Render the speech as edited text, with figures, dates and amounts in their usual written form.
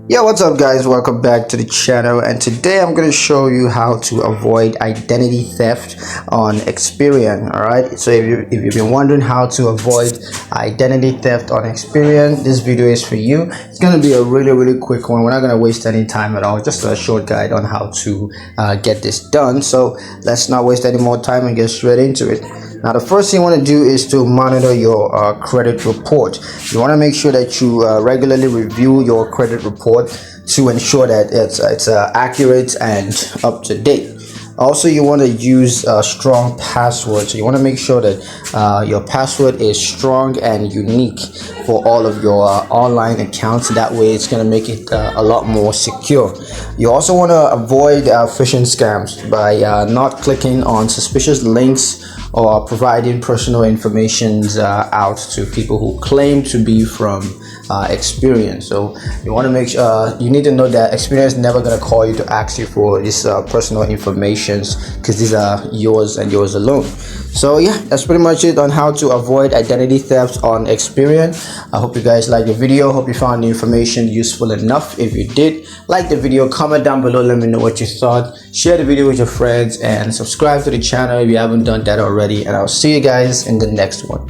Yeah, what's up guys, welcome back to the channel, and today I'm going to show you how to avoid identity theft on Experian. Alright, so if you've been wondering how to avoid identity theft on Experian, this video is for you. It's going to be a really quick one. We're not going to waste any time at all, just a short guide on how to get this done. So let's not waste any more time and get straight into it. Now, the first thing you want to do is to monitor your credit report. You want to make sure that you regularly review your credit report to ensure that it's accurate and up to date. Also, you want to use a strong password. So you want to make sure that your password is strong and unique for all of your online accounts. That way it's going to make it a lot more secure. You also want to avoid phishing scams by not clicking on suspicious links or providing personal information out to people who claim to be from Experian. So you want to make sure you need to know that Experian is never going to call you to ask you for this personal information, because these are yours and yours alone. So yeah, that's pretty much it on how to avoid identity theft on Experian. I hope you guys liked the video. Hope you found the information useful enough. If you did, like the video, comment down below, let me know what you thought. Share the video with your friends and subscribe to the channel if you haven't done that already, and I'll see you guys in the next one.